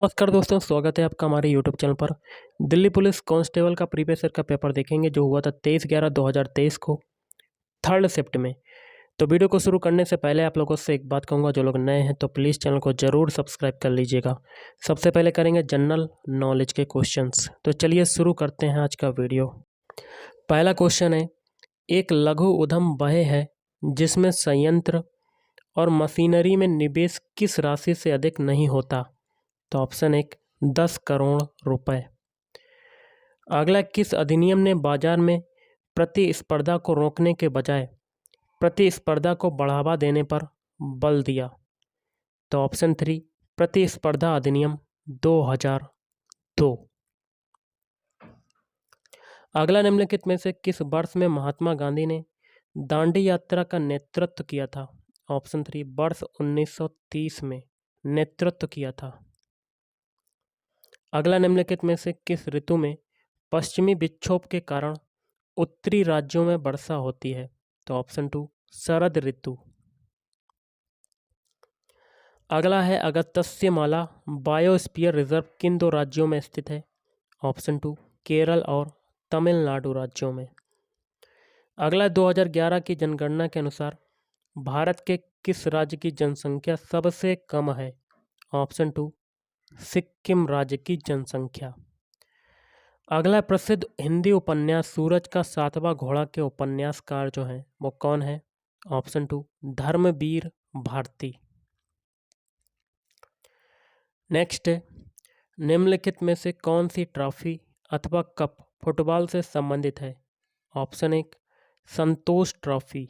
नमस्कार दोस्तों, स्वागत है आपका हमारे यूट्यूब चैनल पर। दिल्ली पुलिस कांस्टेबल का प्रीवियस ईयर का पेपर देखेंगे जो हुआ था 23/11/2023 को, थर्ड शिफ्ट में। तो वीडियो को शुरू करने से पहले आप लोगों से एक बात कहूँगा, जो लोग नए हैं तो प्लीज़ चैनल को ज़रूर सब्सक्राइब कर लीजिएगा। सबसे पहले करेंगे जनरल नॉलेज के क्वेश्चंस। तो चलिए शुरू करते हैं आज का वीडियो। पहला क्वेश्चन है, एक लघु उद्यम वह है जिसमें संयंत्र और मशीनरी में निवेश किस राशि से अधिक नहीं होता? तो ऑप्शन 1 10 करोड़ रुपए। अगला, किस अधिनियम ने बाजार में प्रतिस्पर्धा को रोकने के बजाय प्रतिस्पर्धा को बढ़ावा देने पर बल दिया? तो ऑप्शन 3 प्रतिस्पर्धा अधिनियम 2002। अगला, निम्नलिखित में से किस वर्ष में महात्मा गांधी ने दांडी यात्रा का नेतृत्व किया था? ऑप्शन 3 वर्ष 1930 में नेतृत्व किया था। अगला, निम्नलिखित में से किस ऋतु में पश्चिमी विक्षोभ के कारण उत्तरी राज्यों में वर्षा होती है? तो ऑप्शन 2 शरद ऋतु। अगला है, अगस्त्यमाला बायोस्फीयर रिजर्व किन दो राज्यों में स्थित है? ऑप्शन 2 केरल और तमिलनाडु राज्यों में। अगला, 2011 की जनगणना के अनुसार भारत के किस राज्य की जनसंख्या सबसे कम है? ऑप्शन 2 सिक्किम राज्य की जनसंख्या। अगला, प्रसिद्ध हिंदी उपन्यास सूरज का सातवां घोड़ा के उपन्यासकार जो हैं वो कौन है? ऑप्शन 2 धर्मवीर भारती। नेक्स्ट है, निम्नलिखित में से कौन सी ट्रॉफी अथवा कप फुटबॉल से संबंधित है? ऑप्शन 1 संतोष ट्रॉफी।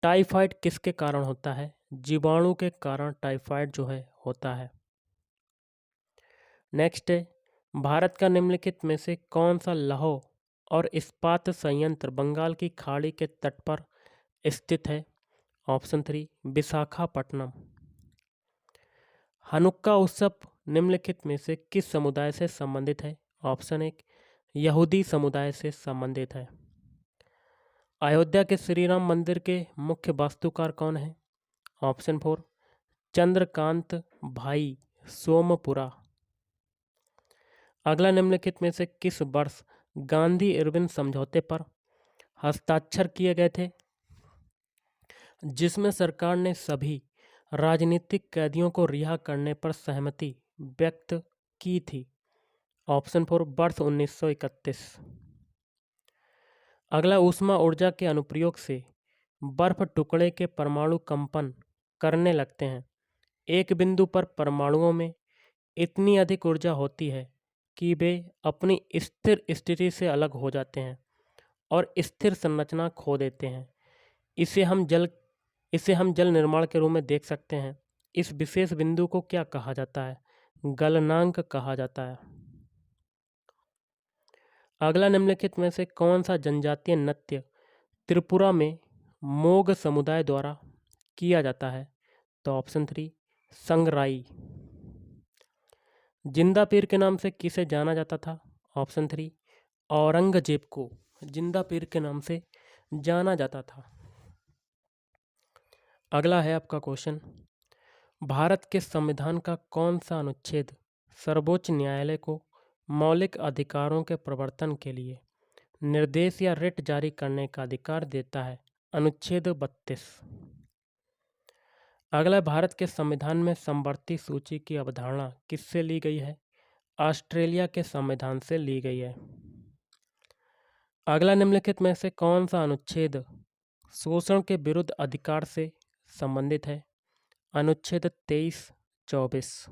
टाइफाइड किसके कारण होता है? जीवाणु के कारण टाइफाइड जो है होता है। नेक्स्ट है, भारत का निम्नलिखित में से कौन सा लौह और इस्पात संयंत्र बंगाल की खाड़ी के तट पर स्थित है? ऑप्शन 3 विशाखापट्टनम। हनुक्का उत्सव निम्नलिखित में से किस समुदाय से संबंधित है? ऑप्शन 1 यहूदी समुदाय से संबंधित है। अयोध्या के श्री राम मंदिर के मुख्य वास्तुकार कौन है? ऑप्शन 4 चंद्रकांत भाई सोमपुरा। अगला, निम्नलिखित में से किस वर्ष गांधी इरविन समझौते पर हस्ताक्षर किए गए थे, जिसमें सरकार ने सभी राजनीतिक कैदियों को रिहा करने पर सहमति व्यक्त की थी? ऑप्शन 4 वर्ष 1931। अगला, ऊष्मा ऊर्जा के अनुप्रयोग से बर्फ टुकड़े के परमाणु कंपन करने लगते हैं। एक बिंदु पर परमाणुओं में इतनी अधिक ऊर्जा होती है कि वे अपनी स्थिर स्थिति से अलग हो जाते हैं और स्थिर संरचना खो देते हैं। इसे हम जल निर्माण के रूप में देख सकते हैं। इस विशेष बिंदु को क्या कहा जाता है? गलनांक कहा जाता है। अगला, निम्नलिखित में से कौन सा जनजातीय नृत्य त्रिपुरा में मोग समुदाय द्वारा किया जाता है? तो ऑप्शन 3 संगराई। जिंदा पीर के नाम से किसे जाना जाता था? ऑप्शन 3 औरंगजेब को जिंदा पीर के नाम से जाना जाता था। अगला है आपका क्वेश्चन, भारत के संविधान का कौन सा अनुच्छेद सर्वोच्च न्यायालय को मौलिक अधिकारों के प्रवर्तन के लिए निर्देश या रिट जारी करने का अधिकार देता है? अनुच्छेद 32। अगला, भारत के संविधान में समवर्ती सूची की अवधारणा किससे ली गई है? ऑस्ट्रेलिया के संविधान से ली गई है। अगला, निम्नलिखित में से कौन सा अनुच्छेद शोषण के विरुद्ध अधिकार से संबंधित है? अनुच्छेद 23-24।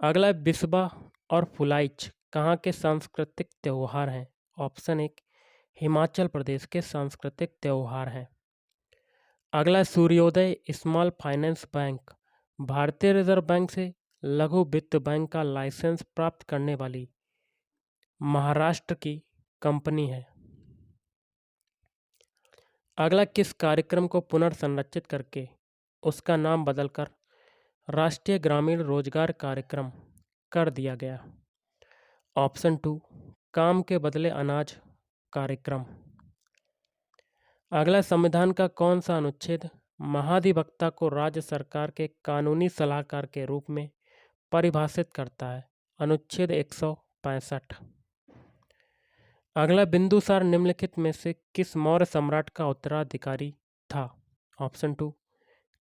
अगला, बिस्बा और फुलाइच कहाँ के सांस्कृतिक त्यौहार हैं? ऑप्शन 1 हिमाचल प्रदेश के सांस्कृतिक त्यौहार हैं। अगला, सूर्योदय स्मॉल फाइनेंस बैंक भारतीय रिजर्व बैंक से लघु वित्त बैंक का लाइसेंस प्राप्त करने वाली महाराष्ट्र की कंपनी है। अगला, किस कार्यक्रम को पुनर्संरचित करके उसका नाम बदलकर राष्ट्रीय ग्रामीण रोजगार कार्यक्रम कर दिया गया? ऑप्शन 2 काम के बदले अनाज कार्यक्रम। अगला, संविधान का कौन सा अनुच्छेद महाधिवक्ता को राज्य सरकार के कानूनी सलाहकार के रूप में परिभाषित करता है। अनुच्छेद 165। अगला, बिंदुसार निम्नलिखित में से किस मौर्य सम्राट का उत्तराधिकारी था? ऑप्शन 2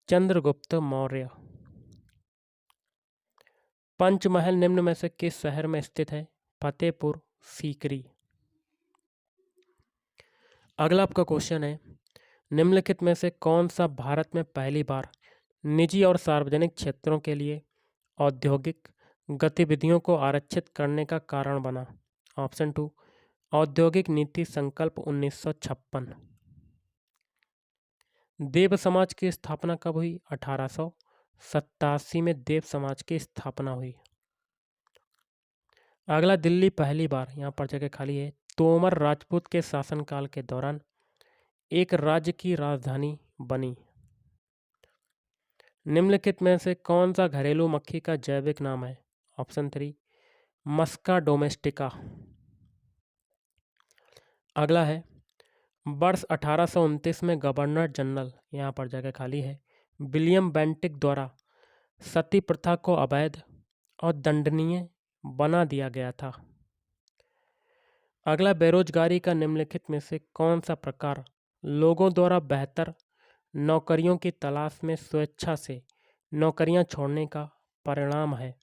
चंद्रगुप्त मौर्य। पंचमहल निम्न में से किस शहर में स्थित है? फतेहपुर सीकरी। अगला आपका क्वेश्चन है, निम्नलिखित में से कौन सा भारत में पहली बार निजी और सार्वजनिक क्षेत्रों के लिए औद्योगिक गतिविधियों को आरक्षित करने का कारण बना? ऑप्शन 2 औद्योगिक नीति संकल्प 1956। देव समाज की स्थापना कब हुई? 1887 में देव समाज की स्थापना हुई। अगला, दिल्ली पहली बार, यहाँ पर जगह खाली है, तोमर राजपूत के शासनकाल के दौरान एक राज्य की राजधानी बनी। निम्नलिखित में से कौन सा घरेलू मक्खी का जैविक नाम है? ऑप्शन 3 मस्का डोमेस्टिका। अगला है, वर्ष 1829 में गवर्नर जनरल, यहाँ पर जगह खाली है, विलियम बेंटिक द्वारा सती प्रथा को अवैध और दंडनीय बना दिया गया था। अगला, बेरोजगारी का निम्नलिखित में से कौन सा प्रकार लोगों द्वारा बेहतर नौकरियों की तलाश में स्वेच्छा से नौकरियां छोड़ने का परिणाम है?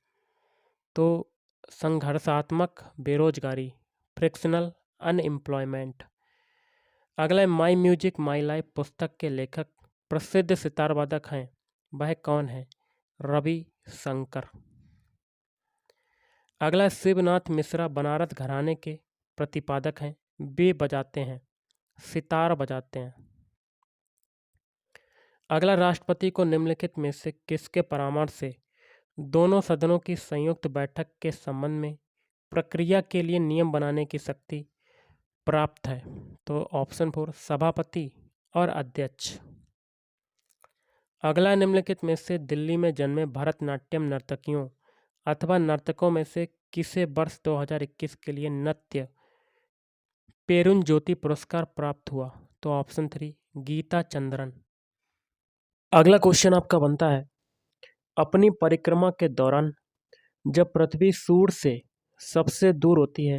तो संघर्षात्मक बेरोजगारी, फ्रिक्शनल अनएम्प्लॉयमेंट। अगला, माई म्यूजिक माई लाइफ पुस्तक के लेखक प्रसिद्ध सितार वादक हैं, वह कौन है? रवि शंकर। अगला, शिवनाथ मिश्रा बनारस घराने के प्रतिपादक हैं, वे बजाते हैं, सितार बजाते हैं। अगला, राष्ट्रपति को निम्नलिखित में से किसके परामर्श से दोनों सदनों की संयुक्त बैठक के संबंध में प्रक्रिया के लिए नियम बनाने की शक्ति प्राप्त है? तो ऑप्शन 4 सभापति और अध्यक्ष। अगला, निम्नलिखित में से दिल्ली में जन्मे भरतनाट्यम नर्तकियों अथवा नर्तकों में से किसे वर्ष 2021 के लिए नृत्य पेरुन ज्योति पुरस्कार प्राप्त हुआ? तो ऑप्शन 3 गीता चंद्रन। अगला क्वेश्चन आपका बनता है, अपनी परिक्रमा के दौरान जब पृथ्वी सूर्य से सबसे दूर होती है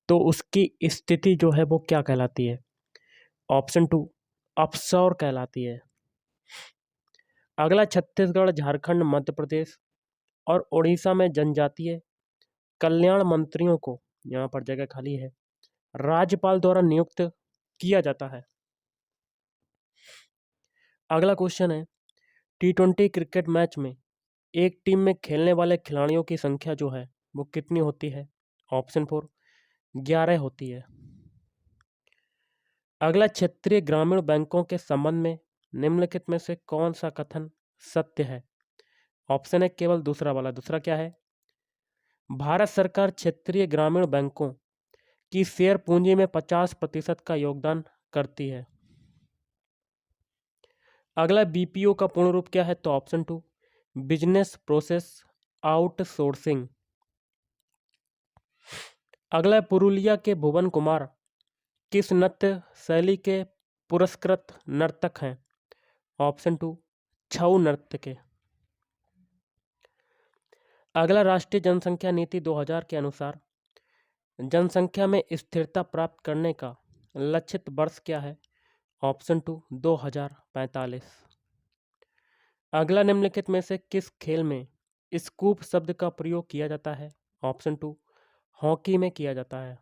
तो उसकी स्थिति जो है वो क्या कहलाती है? ऑप्शन 2 अपसौर कहलाती है। अगला, छत्तीसगढ़, झारखंड, मध्य प्रदेश और उड़ीसा में जनजातीय कल्याण मंत्रियों को, यहाँ पर जगह खाली है, राज्यपाल द्वारा नियुक्त किया जाता है। अगला क्वेश्चन है, T20 क्रिकेट मैच में एक टीम में खेलने वाले खिलाड़ियों की संख्या जो है वो कितनी होती है? ऑप्शन 4 11 होती है। अगला, क्षेत्रीय ग्रामीण बैंकों के संबंध में निम्नलिखित में से कौन सा कथन सत्य है? ऑप्शन है केवल दूसरा वाला। दूसरा क्या है? भारत सरकार क्षेत्रीय ग्रामीण बैंकों की शेयर पूंजी में 50% का योगदान करती है। अगला, बीपीओ का पूर्ण रूप क्या है? तो ऑप्शन 2 बिजनेस प्रोसेस आउटसोर्सिंग। अगला, पुरुलिया के भुवन कुमार किस नृत्य शैली के पुरस्कृत नर्तक हैं? ऑप्शन 2 छऊ नृत्य के। अगला, राष्ट्रीय जनसंख्या नीति 2000 के अनुसार जनसंख्या में स्थिरता प्राप्त करने का लक्षित वर्ष क्या है? ऑप्शन 2 2045। अगला, निम्नलिखित में से किस खेल में स्कूप शब्द का प्रयोग किया जाता है? ऑप्शन 2 हॉकी में किया जाता है।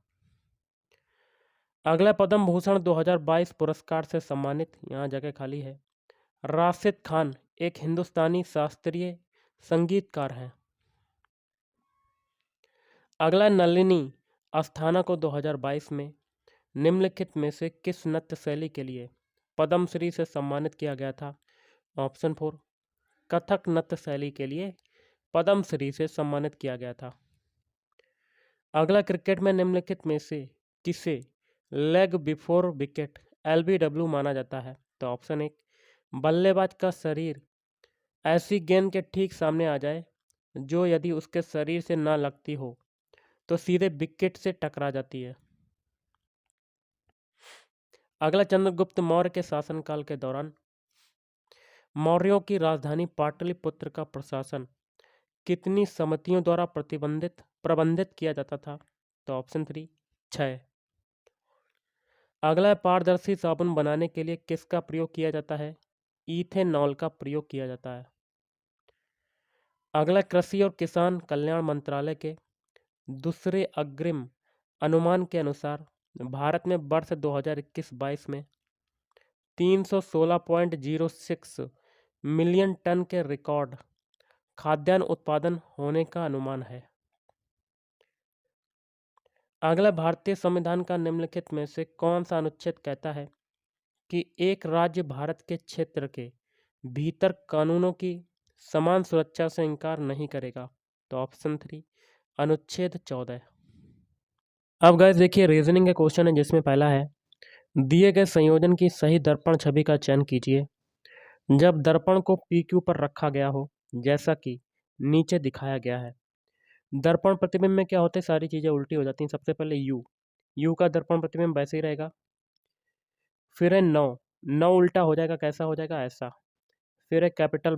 अगला, पद्म भूषण 2022 पुरस्कार से सम्मानित, यहाँ जगह खाली है, राशिद खान एक हिंदुस्तानी शास्त्रीय संगीतकार हैं। अगला, नलिनी अस्थाना को 2022 में निम्नलिखित में से किस नृत्य शैली के लिए पद्मश्री से सम्मानित किया गया था? ऑप्शन 4 कथक नृत्य शैली के लिए पद्मश्री से सम्मानित किया गया था। अगला, क्रिकेट में निम्नलिखित में से किसे लेग बिफोर विकेट LBW माना जाता है? तो ऑप्शन 1 बल्लेबाज का शरीर ऐसी गेंद के ठीक सामने आ जाए जो यदि उसके शरीर से ना लगती हो तो सीधे विकेट से टकरा जाती है। अगला, चंद्रगुप्त मौर्य के शासनकाल के दौरान मौर्यों की राजधानी पाटलिपुत्र का प्रशासन कितनी समितियों द्वारा प्रबंधित किया जाता था? तो ऑप्शन 3 6। अगला है, पारदर्शी साबुन बनाने के लिए किसका प्रयोग किया जाता है? इथेनॉल का प्रयोग किया जाता है। अगला, कृषि और किसान कल्याण मंत्रालय के दूसरे अग्रिम अनुमान के अनुसार भारत में वर्ष 2021-22 में 316.06 मिलियन टन के रिकॉर्ड खाद्यान्न उत्पादन होने का अनुमान है। अगला, भारतीय संविधान का निम्नलिखित में से कौन सा अनुच्छेद कहता है कि एक राज्य भारत के क्षेत्र के भीतर कानूनों की समान सुरक्षा से इनकार नहीं करेगा? तो ऑप्शन 3 अनुच्छेद 14। अब गाइस देखिए, रीजनिंग का क्वेश्चन है जिसमें पहला है, दिए गए संयोजन की सही दर्पण छवि का चयन कीजिए जब दर्पण को PQ पर रखा गया हो, जैसा कि नीचे दिखाया गया है। दर्पण प्रतिबिंब में क्या होते हैं, सारी चीज़ें उल्टी हो जाती हैं। सबसे पहले यू का दर्पण प्रतिबिंब वैसे ही रहेगा। फिर है 9 उल्टा हो जाएगा, कैसा हो जाएगा, ऐसा। फिर है कैपिटल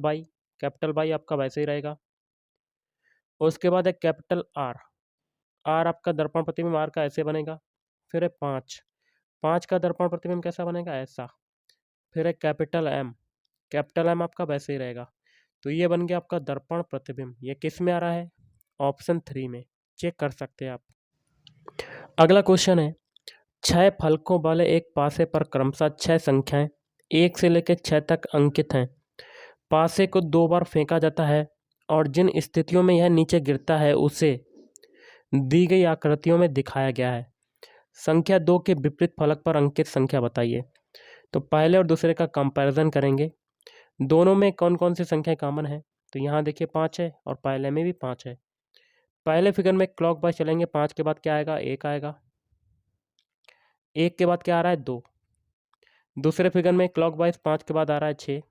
बाई आपका वैसे ही रहेगा। उसके बाद है कैपिटल आर आपका दर्पण प्रतिबिंब आर का ऐसे बनेगा। फिर है 5 का दर्पण प्रतिबिंब कैसा बनेगा, ऐसा। फिर है कैपिटल एम आपका वैसे ही रहेगा। तो ये बन गया आपका दर्पण प्रतिबिंब। ये किस में आ रहा है? ऑप्शन 3 में। चेक कर सकते हैं आप। अगला क्वेश्चन है, 6 फलकों वाले एक पासे पर क्रमशः 6 संख्याएं 1 से लेकर 6 तक अंकित हैं। पासे को 2 बार फेंका जाता है और जिन स्थितियों में यह नीचे गिरता है उसे दी गई आकृतियों में दिखाया गया है। संख्या 2 के विपरीत फलक पर अंकित संख्या बताइए। तो पहले और दूसरे का कंपैरिजन करेंगे। दोनों में कौन कौन सी संख्या कॉमन है? तो यहाँ देखिए 5 है और पहले में भी 5 है। पहले फिगर में क्लॉक वाइज चलेंगे, 5 के बाद क्या आएगा, 1 आएगा। 1 के बाद क्या आ रहा है, 2। दूसरे फिगर में क्लॉक वाइज 5 के बाद आ रहा है 6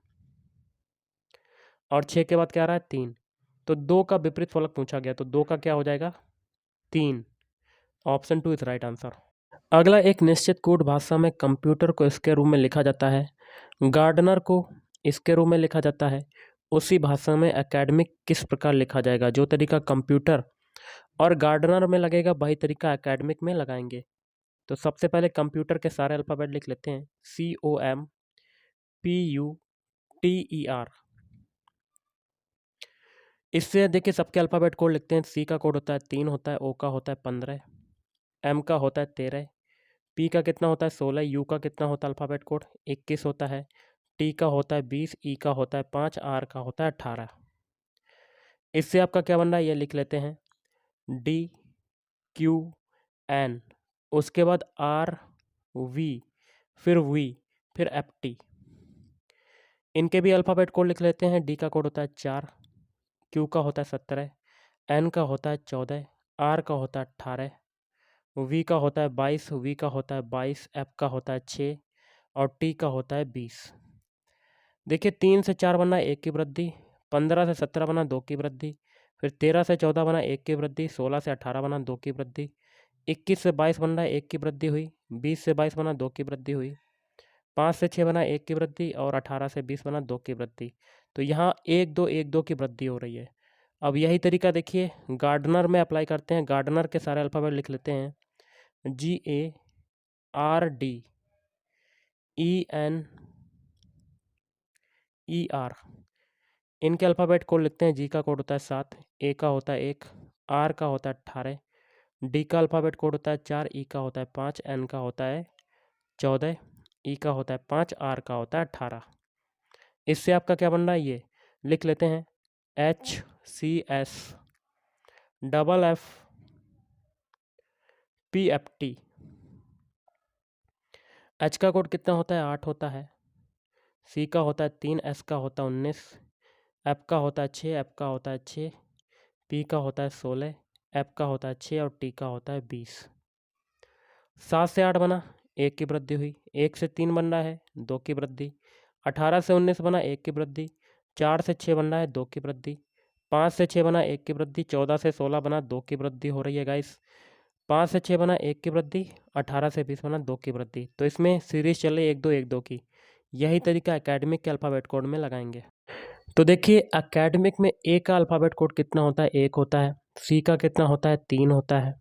और 6 के बाद क्या आ रहा है, 3। तो 2 का विपरीत फलक पूछा गया, तो 2 का क्या हो जाएगा, 3। Option 2 is right answer. अगला, एक निश्चित कोड भाषा में कंप्यूटर को इसके रूप में लिखा जाता है, गार्डनर को इसके रूप में लिखा जाता है। उसी भाषा में एकेडमिक किस प्रकार लिखा जाएगा? जो तरीका कंप्यूटर और गार्डनर में लगेगा वही तरीका एकेडमिक में लगाएंगे। तो सबसे पहले कंप्यूटर के सारे अल्फ़ाबेट लिख लेते हैं, COMPUTER। इससे देखिए सबके अल्फ़ाबेट कोड लिखते हैं। C का कोड होता है 3 होता है, O का होता है 15, M का होता है 13, P का कितना होता है 16, U का कितना होता है अल्फ़ाबेट कोड 21 होता है, T का होता है 20, E का होता है 5, R का होता है 18। इससे आपका क्या बन रहा है, ये लिख लेते हैं, DQN, उसके बाद RV, फिर V, फिर FT। इनके भी अल्फ़ाबेट कोड लिख लेते हैं। D का कोड होता है 4, Q का होता है 17, N का होता है 14, R का होता है 18, V का होता है 22, V का होता है 22, F का होता है 6 और T का होता है 20। देखिए 3 से 4 बना 1 की वृद्धि, 15 से 17 बना 2 की वृद्धि, फिर 13 से 14 बना 1 की वृद्धि, 16 से 18 बना 2 की वृद्धि, 21 से 22 बन रहा है 1 की वृद्धि हुई, 20 से 22 बना 2 की वृद्धि हुई, 5 से 6 बना 1 की वृद्धि और 18 से 20 बना 2 की वृद्धि। तो यहाँ 1 2 1 2 की वृद्धि हो रही है। अब यही तरीका देखिए गार्डनर में अप्लाई करते हैं। गार्डनर के सारे अल्फ़ाबेट लिख लेते हैं, GARDENER। इनके अल्फ़ाबेट कोड लिखते हैं। G का कोड होता है 7, A का होता है 1, R का होता है 18, D का अल्फ़ाबेट कोड होता है 4, E का होता है 5, N का होता है 14, E का होता है 5, R का होता है 18। इससे आपका क्या बन रहा है, ये लिख लेते हैं, HCSFFPFT। H का कोड कितना होता है, 8 होता है, C का होता है 3, S का होता है 19, F का होता है 6, F का होता है 6, P का होता है 16, F का होता है 6 और T का होता है 20। 7 से 8 बना 1 की वृद्धि हुई, 1 से 3 बन रहा है 2 की वृद्धि, 18 से 19 बना 1 की वृद्धि, 4 से 6 बन रहा है 2 की वृद्धि, 5 से 6 बना 1 की वृद्धि, 14 से 16 बना 2 की वृद्धि हो रही है गाइस। 5 से 6 बना 1 की वृद्धि, 18 से 20 बना 2 की वृद्धि। तो इसमें सीरीज चल रही है 1 2 1 2 की। यही तरीका एकेडमिक के अल्फ़ाबेट कोड में लगाएंगे। तो देखिए एकेडमिक में ए का अल्फ़ाबेट कोड कितना होता है, 1 होता है। सी का कितना होता है, 3 होता है।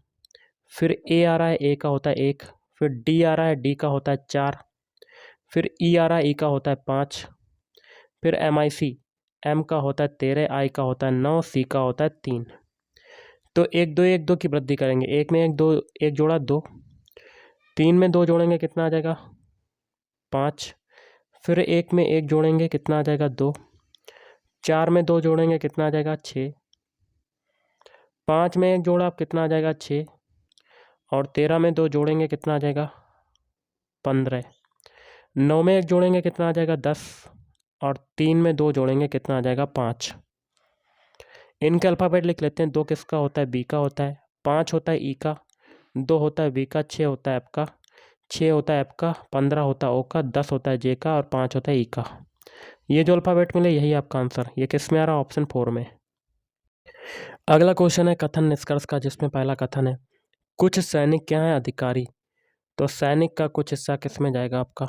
फिर ए आ रहा है, ए का होता है 1। फिर डी आ रहा है, डी का होता है 4। फिर ई आ रहा है, ई का होता है 5। फिर एम आई सी, एम का होता है 13, आई का होता है 9, सी का होता है 3। तो 1 2 की वृद्धि करेंगे। एक में 1 2, एक जोड़ा 2। 3 में 2 जोड़ेंगे कितना आ जाएगा, 5। फिर 1 में 1 जोड़ेंगे कितना आ जाएगा, 2। 4 में 2 जोड़ेंगे कितना आ जाएगा, 6। 5 में 1 जोड़ा कितना आ जाएगा, 6। और 13 में 2 जोड़ेंगे कितना आ जाएगा, 15। 9 में 1 जोड़ेंगे कितना आ जाएगा, 10। और 3 में 2 जोड़ेंगे कितना आ जाएगा, 5। इनके अल्फ़ाबेट लिख लेते हैं। 2 किसका होता है, बी का होता है। 5 होता है ई का। 2 होता है बी का। 6 होता है एफ का। 6 होता है एफ का। 15 होता है ओ का। 10 होता है जे का। और 5 होता है ई का। ये जो अल्फ़ाबेट मिले यही आपका आंसर। ये किस में आ रहा है, ऑप्शन 4 में। अगला क्वेश्चन है कथन निष्कर्ष का, जिसमें पहला कथन है कुछ सैनिक क्या है, अधिकारी। तो सैनिक का कुछ हिस्सा किस में जाएगा, आपका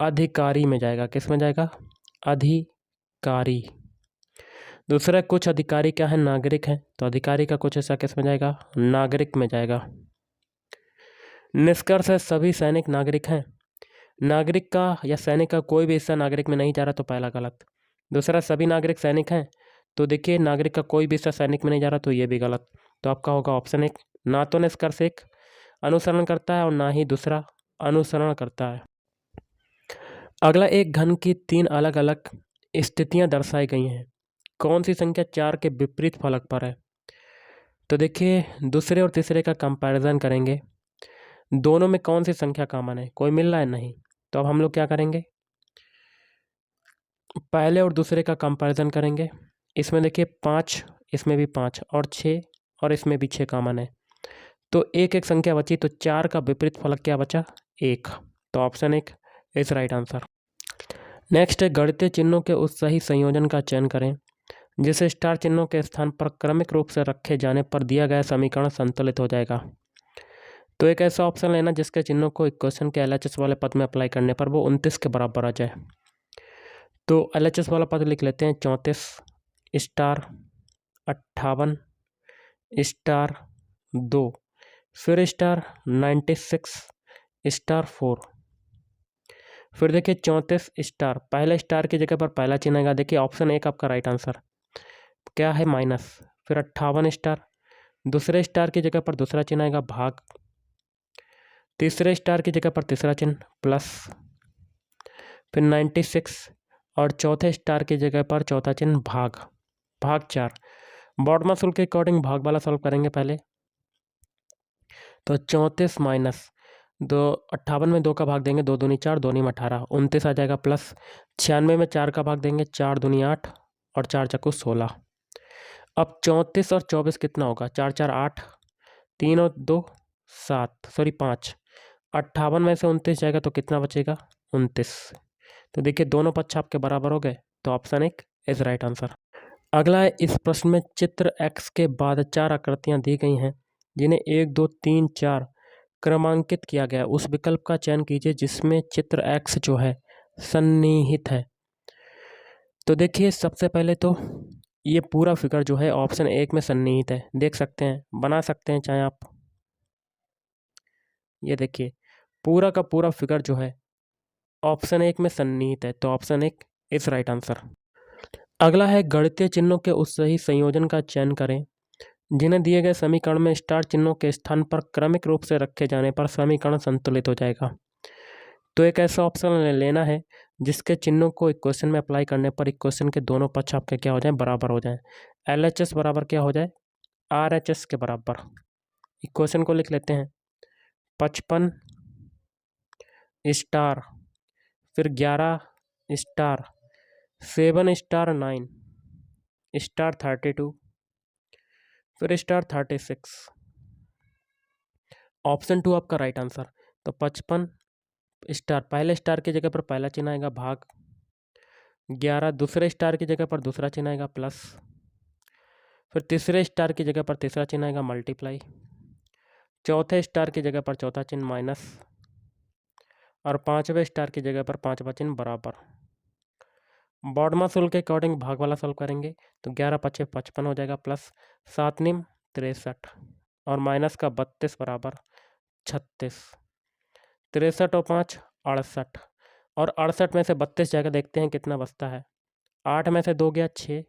अधिकारी में जाएगा। किस में जाएगा, अधिकारी। दूसरा, कुछ अधिकारी क्या है, नागरिक हैं। तो अधिकारी का कुछ हिस्सा किस में जाएगा, नागरिक में जाएगा। निष्कर्ष है सभी सैनिक नागरिक हैं। नागरिक का या सैनिक का कोई भी हिस्सा नागरिक में नहीं जा रहा, तो पहला गलत। दूसरा, सभी नागरिक सैनिक हैं। तो देखिए नागरिक का कोई भी हिस्सा सैनिक में नहीं जा रहा, तो ये भी गलत। तो आपका होगा ऑप्शन 1। ना तो निष्कर्ष एक अनुसरण करता है और ना ही दूसरा अनुसरण करता है। अगला, एक घन की 3 अलग अलग स्थितियां दर्शाई गई हैं। कौन सी संख्या 4 के विपरीत फलक पर है। तो देखिए दूसरे और तीसरे का कंपैरिजन करेंगे। दोनों में कौन सी संख्या कॉमन है, कोई मिल रहा है, नहीं। तो अब हम लोग क्या करेंगे, पहले और दूसरे का कंपैरिजन करेंगे। इसमें देखिए 5, इसमें भी 5, और 6, और इसमें भी 6 कॉमन है। तो एक एक संख्या बची, तो 4 का विपरीत फलक क्या बचा, 1। तो option 1 is right answer. Next है गणितीय चिन्हों के उस सही संयोजन का चयन करें जिसे स्टार चिन्हों के स्थान पर क्रमिक रूप से रखे जाने पर दिया गया समीकरण संतुलित हो जाएगा। तो एक ऐसा ऑप्शन लेना जिसके चिन्हों को इक्वेशन के LHS वाले पद में अप्लाई करने पर वो 29 के बराबर आ जाए। तो LHS वाला पद लिख लेते हैं 34 स्टार 58 स्टार 2, फिर स्टार 96 स्टार 4। फिर देखिए 34 स्टार, पहले स्टार की जगह पर पहला चिन्ह आएगा। देखिए ऑप्शन 1 आपका राइट आंसर क्या है, माइनस। फिर 58 स्टार, दूसरे स्टार की जगह पर दूसरा चिन्ह आएगा, भाग। तीसरे स्टार की जगह पर तीसरा चिन्ह, प्लस। फिर 96 और चौथे स्टार की जगह पर चौथा चिन्ह, भाग। भाग 4। बॉडमास रूल के अकॉर्डिंग भाग वाला सॉल्व करेंगे पहले। तो 34 माइनस 2, 58 में 2 का भाग देंगे, 2 दूनी 4, 2 नी 18, 29 आ जाएगा, प्लस 96 में 4 का भाग देंगे, 4 दूनी 8, और 4 चक्कू 16। अब 34 और 24 कितना होगा, 4 4 8, 3 और 2 7, सॉरी 5। 58 में से 29 जाएगा तो कितना बचेगा, 29। तो देखिए दोनों पक्ष आपके बराबर हो गए। तो ऑप्शन 1 इज राइट आंसर। अगला है इस प्रश्न में चित्र x के बाद 4 आकृतियां दी गई हैं जिन्हें 1 2 3 4 क्रमांकित किया गया। उस विकल्प का चयन कीजिए जिसमें चित्र x जो है सन्निहित है। तो देखिए सबसे पहले तो ये पूरा फिगर जो है ऑप्शन 1 में सन्निहित है, देख सकते हैं, बना सकते हैं चाहे आप। ये देखिए पूरा का पूरा फिगर जो है ऑप्शन 1 में सन्निहित है। तो ऑप्शन 1 इज राइट आंसर। अगला है गणितीय चिन्हों के उस सही संयोजन का चयन करें जिन्हें दिए गए समीकरण में स्टार चिन्हों के स्थान पर क्रमिक रूप से रखे जाने पर समीकरण संतुलित हो जाएगा। तो एक ऐसा ऑप्शन लेना है जिसके चिन्हों को इक्वेशन में अप्लाई करने पर इक्वेशन के दोनों पक्ष आपके क्या हो जाए, बराबर हो जाए। LHS बराबर क्या हो जाए, RHS के बराबर। इक्वेशन को लिख लेते हैं 55 स्टार, फिर 11 स्टार, 7 स्टार 9 स्टार 32, फिर स्टार 36। ऑप्शन 2 आपका राइट आंसर। तो 55 स्टार, पहले स्टार की जगह पर पहला चिन्ह आएगा, भाग। 11 दूसरे स्टार की जगह पर दूसरा चिन्ह आएगा, प्लस। फिर तीसरे स्टार की जगह पर तीसरा चिन्ह आएगा, मल्टीप्लाई। चौथे स्टार की जगह पर चौथा चिन्ह, माइनस। और 5वें स्टार की जगह पर 5वां चिन्ह बराबर। बॉडमास रूल के अकॉर्डिंग भाग वाला सॉल्व करेंगे तो 11×5 = 55 हो जाएगा, प्लस 7 निम 63 और माइनस का 32 बराबर 36। 63 और 5 68 और 68 में से 32 जाएगा, देखते हैं कितना बचता है। 8 में से 2 गया 6,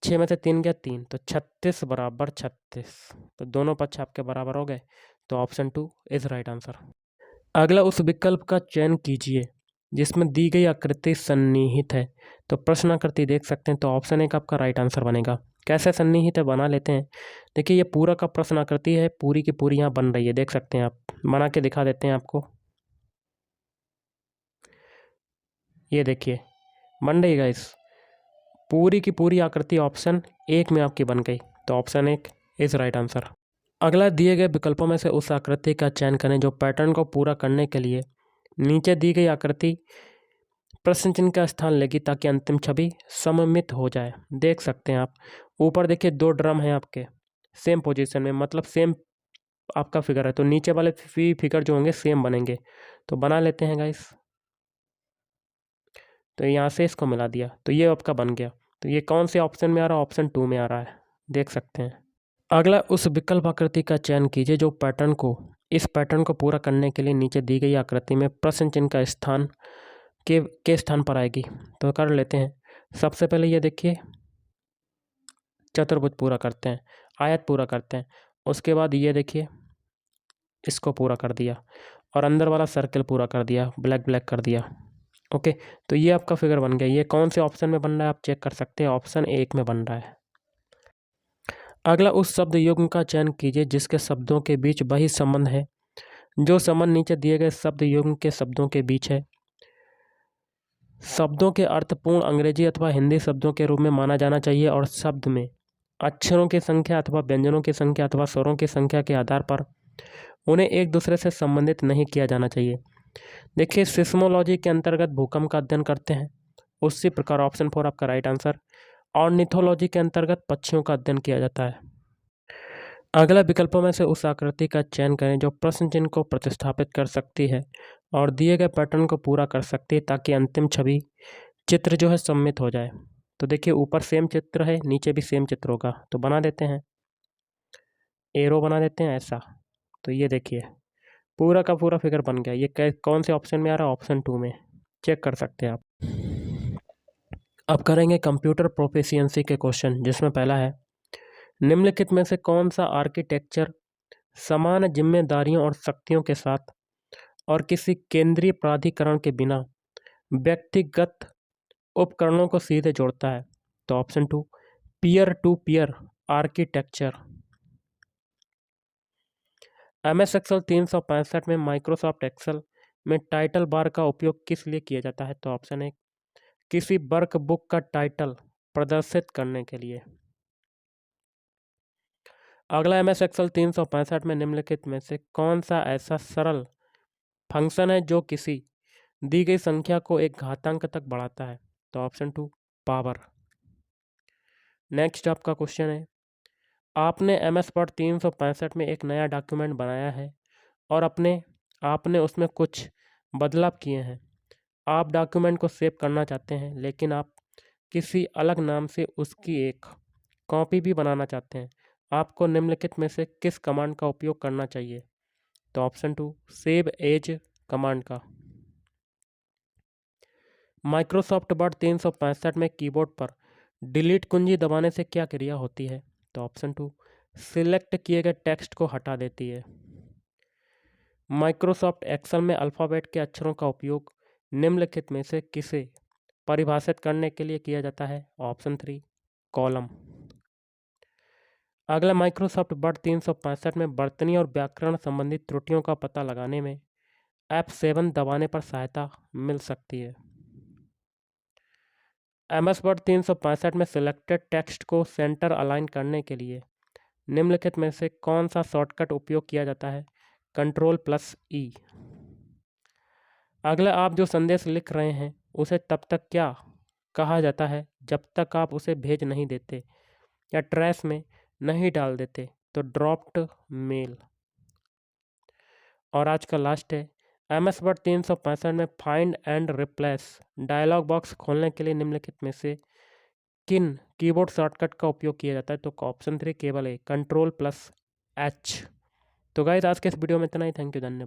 6 में से 3 गया 3, तो 36 बराबर 36। तो दोनों पक्ष आपके बराबर हो गए, तो ऑप्शन 2 इज राइट आंसर। अगला उस विकल्प का चयन कीजिए जिसमें दी गई आकृति सन्निहित है। तो प्रश्न आकृति देख सकते हैं, तो ऑप्शन 1 आपका राइट आंसर बनेगा। कैसे सन्निहित है बना लेते हैं। देखिए ये पूरा का प्रश्न आकृति है, पूरी की पूरी यहाँ बन रही है, देख सकते हैं आप। बना के दिखा देते हैं आपको। ये देखिए बन रही गाइस, पूरी की पूरी आकृति ऑप्शन 1 में आपकी बन गई, तो ऑप्शन 1 इज राइट आंसर। अगला दिए गए विकल्पों में से उस आकृति का चयन करें जो पैटर्न को पूरा करने के लिए नीचे दी गई आकृति प्रश्न चिन्ह का स्थान लेगी ताकि अंतिम छवि सममित हो जाए। देख सकते हैं आप, ऊपर देखिए 2 ड्रम हैं आपके सेम पोजीशन में, मतलब सेम आपका फिगर है, तो नीचे वाले फिगर जो होंगे सेम बनेंगे। तो बना लेते हैं गाइस। तो यहाँ से इसको मिला दिया, तो ये आपका बन गया। तो ये कौन से ऑप्शन में आ रहा है? ऑप्शन 2 में आ रहा है, देख सकते हैं। अगला उस विकल्प आकृति का चयन कीजिए जो इस पैटर्न को पूरा करने के लिए नीचे दी गई आकृति में प्रश्न चिन्ह का स्थान के स्थान पर आएगी। तो कर लेते हैं। सबसे पहले ये देखिए चतुर्भुज पूरा करते हैं, आयत पूरा करते हैं, उसके बाद ये देखिए इसको पूरा कर दिया और अंदर वाला सर्कल पूरा कर दिया, ब्लैक कर दिया। ओके, तो ये आपका फिगर बन गया। ये कौन से ऑप्शन में बन रहा है आप चेक कर सकते हैं, ऑप्शन 1 में बन रहा है। अगला उस शब्द युग्म का चयन कीजिए जिसके शब्दों के बीच वही संबंध है जो संबंध नीचे दिए गए शब्द युग्म के शब्दों के बीच है। शब्दों के अर्थपूर्ण अंग्रेजी अथवा हिंदी शब्दों के रूप में माना जाना चाहिए और शब्द में अक्षरों की संख्या अथवा व्यंजनों की संख्या अथवा स्वरों की संख्या के आधार पर उन्हें एक दूसरे से संबंधित नहीं किया जाना चाहिए। देखिए सिस्मोलॉजी के अंतर्गत भूकंप का अध्ययन करते हैं, उसी प्रकार ऑप्शन 4 आपका राइट आंसर। ऑर्निथोलॉजी के अंतर्गत पक्षियों का अध्ययन किया जाता है। अगला विकल्पों में से उस आकृति का चयन करें जो प्रश्न चिन्ह को प्रतिस्थापित कर सकती है और दिए गए पैटर्न को पूरा कर सकती है ताकि अंतिम छवि चित्र जो है सम्मिलित हो जाए। तो देखिए ऊपर सेम चित्र है, नीचे भी सेम चित्र होगा, तो बना देते हैं, एरो बना देते हैं ऐसा। तो ये देखिए पूरा का पूरा फिगर बन गया। ये कौन से ऑप्शन में आ रहा है? ऑप्शन 2 में, चेक कर सकते हैं आप। अब करेंगे कंप्यूटर प्रोफिशिएंसी के क्वेश्चन, जिसमें पहला है निम्नलिखित में से कौन सा आर्किटेक्चर समान जिम्मेदारियों और शक्तियों के साथ और किसी केंद्रीय प्राधिकरण के बिना व्यक्तिगत उपकरणों को सीधे जोड़ता है? तो option 2 peer to peer architecture. MS Excel 365 में माइक्रोसॉफ्ट एक्सेल में टाइटल बार का उपयोग किस लिए किया जाता है? तो ऑप्शन 1 किसी वर्कबुक का टाइटल प्रदर्शित करने के लिए। अगला MS एक्सेल 365 में निम्नलिखित में से कौन सा ऐसा सरल फंक्शन है जो किसी दी गई संख्या को एक घातांक तक बढ़ाता है? तो ऑप्शन 2 पावर। नेक्स्ट आपका क्वेश्चन है, आपने MS वर्ड 365 में एक नया डॉक्यूमेंट बनाया है और आपने उसमें कुछ बदलाव किए हैं। आप डॉक्यूमेंट को सेव करना चाहते हैं लेकिन आप किसी अलग नाम से उसकी एक कॉपी भी बनाना चाहते हैं। आपको निम्नलिखित में से किस कमांड का उपयोग करना चाहिए? तो ऑप्शन 2 सेव एज कमांड का। माइक्रोसॉफ्ट वर्ड 365 में कीबोर्ड पर डिलीट कुंजी दबाने से क्या क्रिया होती है? तो ऑप्शन 2 सिलेक्ट किए गए टेक्स्ट को हटा देती है। माइक्रोसॉफ्ट एक्सेल में अल्फ़ाबेट के अक्षरों का उपयोग निम्नलिखित में से किसे परिभाषित करने के लिए किया जाता है? Option 3 column. अगला माइक्रोसॉफ्ट वर्ड 365 में वर्तनी और व्याकरण संबंधी त्रुटियों का पता लगाने में F7 दबाने पर सहायता मिल सकती है। MS वर्ड 365 में सिलेक्टेड टेक्स्ट को सेंटर अलाइन करने के लिए निम्नलिखित में से कौन सा शॉर्टकट उपयोग किया जाता है? Ctrl+E। अगला आप जो संदेश लिख रहे हैं उसे तब तक क्या कहा जाता है जब तक आप उसे भेज नहीं देते या ट्रैश में नहीं डाल देते? तो ड्रॉप्ड मेल। और आज का लास्ट है, MS वर्ड 365 में find and replace dialog box खोलने के लिए निम्नलिखित में से किन कीबोर्ड शॉर्टकट का उपयोग किया जाता है? तो ऑप्शन 3 केवल ए, Ctrl+H। तो गाइस आज के इस वीडियो में इतना ही। थैंक यू, धन्यवाद।